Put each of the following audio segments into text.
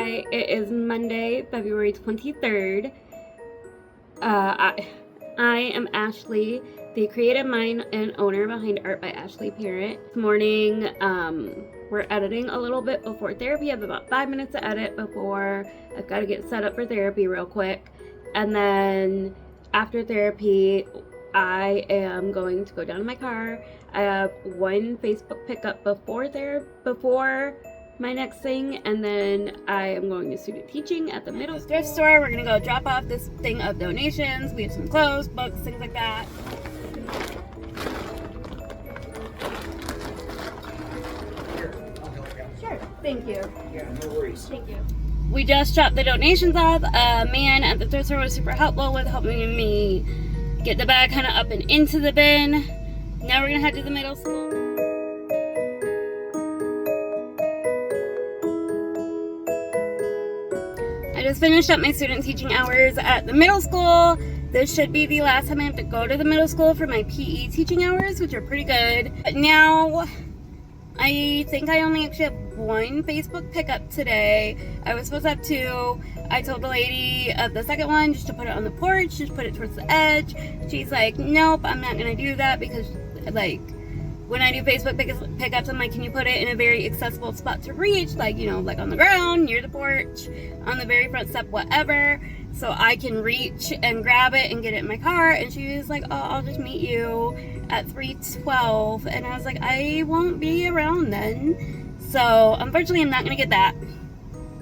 Hi, it is Monday, February 23rd. I am Ashley, the creative mind and owner behind Art by Ashley Parent. This morning, we're editing a little bit before therapy. I have about 5 minutes to edit before I've got to get set up for therapy real quick. And then after therapy, I am going to go down to my car. I have one Facebook pickup before my next thing, and then I am going to student teaching at the middle thrift store. We're gonna go drop off this thing of donations. We have some clothes, books, things like that. Here, I'll help you. Sure, thank you. Yeah, no worries. Thank you. We just dropped the donations off. A man at the thrift store was super helpful with helping me get the bag kind of up and into the bin. Now we're gonna head to the middle school. I just finished up my student teaching hours at the middle school. This should be the last time I have to go to the middle school for my PE teaching hours, which are pretty good. But now, I think I only actually have one Facebook pickup today. I was supposed to have two. I told the lady of the second one just to put it on the porch, just put it towards the edge. She's like, nope, I'm not gonna do that because, like, when I do Facebook pickups, I'm like, can you put it in a very accessible spot to reach? Like, you know, like on the ground, near the porch, on the very front step, whatever. So I can reach and grab it and get it in my car. And she was like, oh, I'll just meet you at 3:12. And I was like, I won't be around then. So unfortunately, I'm not going to get that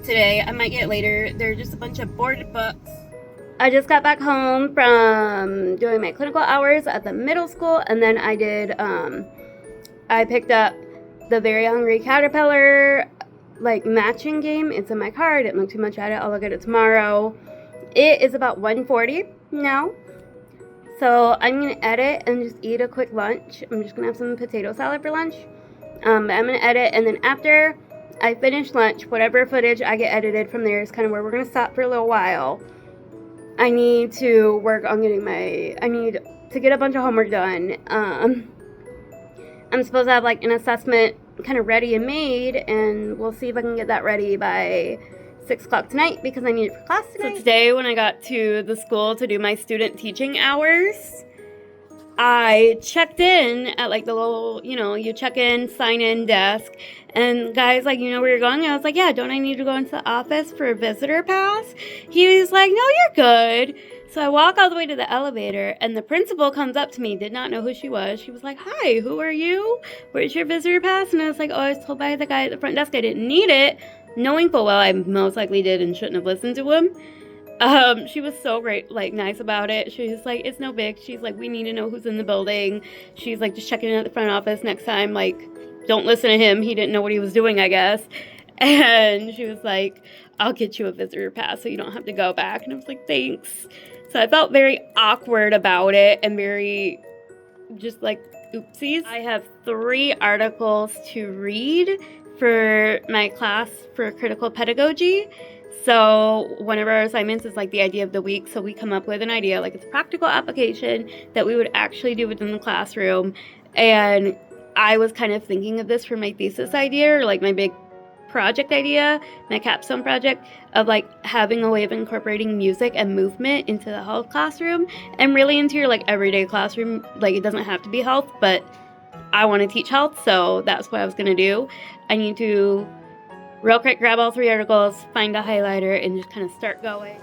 today. I might get it later. They're just a bunch of boarded books. I just got back home from doing my clinical hours at the middle school. And then I picked up the Very Hungry Caterpillar like matching game. It's in my car. I didn't look too much at it. I'll look at it tomorrow. It is about 1:40 now. So I'm going to edit and just eat a quick lunch. I'm just going to have some potato salad for lunch. But I'm going to edit, and then after I finish lunch, whatever footage I get edited from there is kind of where we're going to stop for a little while. I need to work on I need to get a bunch of homework done. I'm supposed to have like an assessment kind of ready and made, and we'll see if I can get that ready by 6 o'clock tonight because I need it for class tonight. So today when I got to the school to do my student teaching hours, I checked in at like the little, you know, you check in, sign in desk, and guys like, you know where you're going? I was like, yeah, don't I need to go into the office for a visitor pass? He was like, no, you're good. So I walk all the way to the elevator, and the principal comes up to me, did not know who she was. She was like, hi, who are you? Where's your visitor pass? And I was like, oh, I was told by the guy at the front desk I didn't need it, knowing full well I most likely did and shouldn't have listened to him. She was so great, like, nice about it. She was like, it's no big. She's like, we need to know who's in the building. She's like, just checking in at the front office next time. Like, don't listen to him. He didn't know what he was doing, I guess. And she was like, I'll get you a visitor pass so you don't have to go back. And I was like, thanks. So I felt very awkward about it and very just like oopsies. I have 3 articles to read for my class for critical pedagogy. So one of our assignments is like the idea of the week. So we come up with an idea, like it's a practical application that we would actually do within the classroom. And I was kind of thinking of this for my thesis idea, or like my big project idea, my capstone project, of like having a way of incorporating music and movement into the health classroom and really into your like everyday classroom. Like it doesn't have to be health, but I want to teach health, so that's what I was gonna do. I need to real quick grab all 3 articles, find a highlighter, and just kind of start going.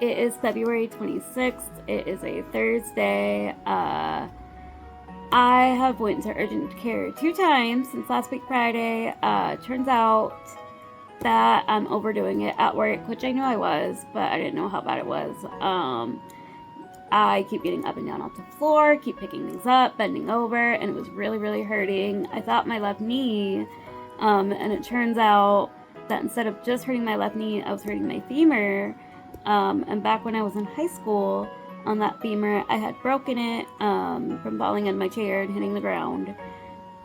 It It is February 26th. It is a Thursday. I have went to urgent care 2 times since last week Friday. Turns out that I'm overdoing it at work, which I knew I was, but I didn't know how bad it was. I keep getting up and down off the floor, keep picking things up, bending over, and it was really, really hurting. I thought my left knee, and it turns out that instead of just hurting my left knee, I was hurting my femur. And back when I was in high school, on that femur, I had broken it from falling in my chair and hitting the ground.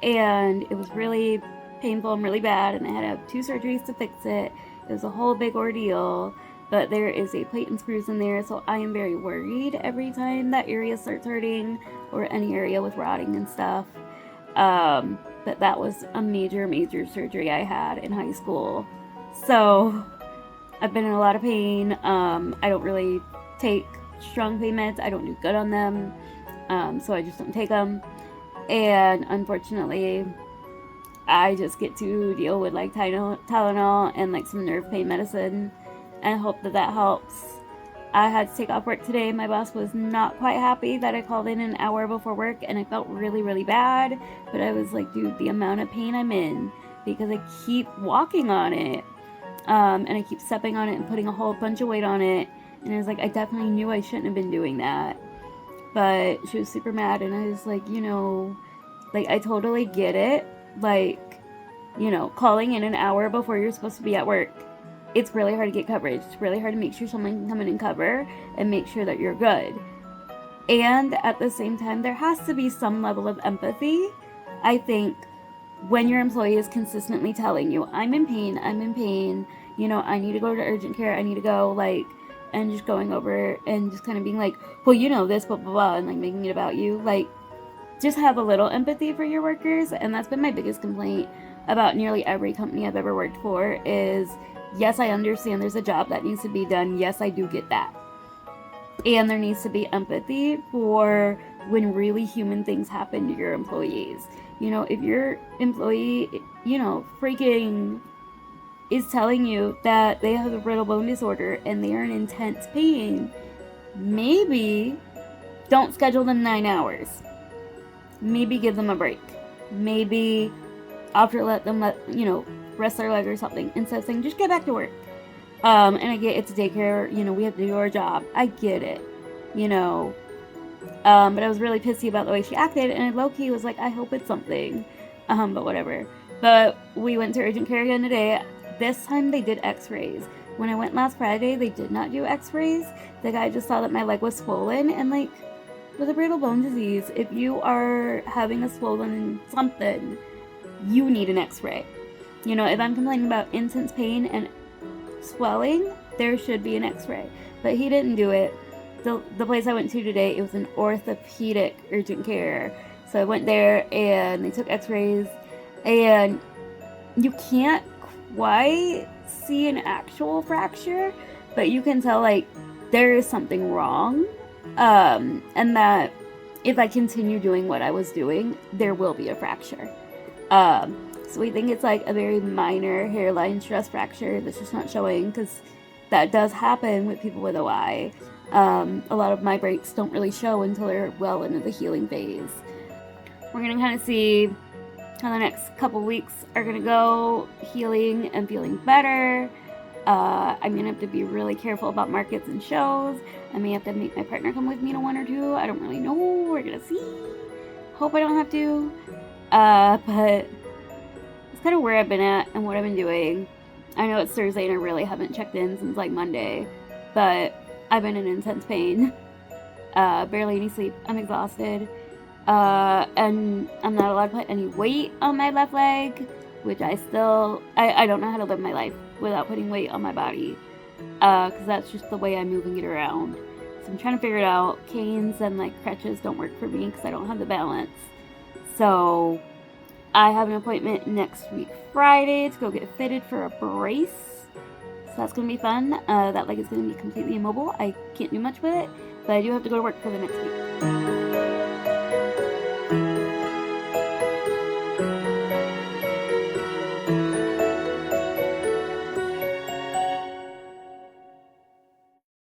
And it was really painful and really bad, and I had to have 2 surgeries to fix it. It was a whole big ordeal. But there is a plate and screws in there, so I am very worried every time that area starts hurting, or any area with rotting and stuff. But that was a major, major surgery I had in high school. So I've been in a lot of pain. I don't really take strong pain meds. I don't do good on them. So I just don't take them. And unfortunately, I just get to deal with like Tylenol and like some nerve pain medicine. And I hope that that helps. I had to take off work today. My boss was not quite happy that I called in an hour before work, and I felt really, really bad. But I was like, dude, the amount of pain I'm in, because I keep walking on it, and I keep stepping on it and putting a whole bunch of weight on it. And I was like, I definitely knew I shouldn't have been doing that. But she was super mad, and I was like, you know, like, I totally get it. Like, you know, calling in an hour before you're supposed to be at work. It's really hard to get coverage. It's really hard to make sure someone can come in and cover and make sure that you're good. And at the same time, there has to be some level of empathy. I think when your employee is consistently telling you, I'm in pain, you know, I need to go to urgent care, I need to go, like, and just going over and just kind of being like, well, you know this, blah, blah, blah, and like making it about you. Like, just have a little empathy for your workers. And that's been my biggest complaint about nearly every company I've ever worked for is, yes, I understand there's a job that needs to be done. Yes, I do get that. And there needs to be empathy for when really human things happen to your employees. You know, if your employee, you know, freaking is telling you that they have a brittle bone disorder and they are in intense pain, maybe don't schedule them 9 hours. Maybe give them a break. Maybe after let them rest their leg or something, instead of saying, just get back to work. And I get it's daycare, you know, we have to do our job. I get it, you know. But I was really pissy about the way she acted, and I low-key was like, I hope it's something. But whatever. But we went to urgent care again today. This time they did x-rays. When I went last Friday, they did not do x-rays. The guy just saw that my leg was swollen, and like, with a brittle bone disease, if you are having a swollen something, you need an x-ray. You know, if I'm complaining about intense pain and swelling, there should be an x-ray. But he didn't do it. The place I went to today, it was an orthopedic urgent care. So I went there and they took x-rays, and you can't quite see an actual fracture, but you can tell like there is something wrong. And that if I continue doing what I was doing, there will be a fracture. So we think it's like a very minor hairline stress fracture that's just not showing, because that does happen with people with OI. A lot of my breaks don't really show until they're well into the healing phase. We're going to kind of see how the next couple weeks are going to go, healing and feeling better. I'm going to have to be really careful about markets and shows. I may have to make my partner come with me to 1 or 2. I don't really know. We're going to see. Hope I don't have to. But it's kind of where I've been at and what I've been doing. I know it's Thursday and I really haven't checked in since like Monday, but I've been in intense pain. Barely any sleep. I'm exhausted. And I'm not allowed to put any weight on my left leg, which I don't know how to live my life without putting weight on my body. Because that's just the way I'm moving it around. So I'm trying to figure it out. Canes and like crutches don't work for me because I don't have the balance. So I have an appointment next week Friday to go get fitted for a brace. So that's going to be fun. That leg is going to be completely immobile. I can't do much with it, but I do have to go to work for the next week.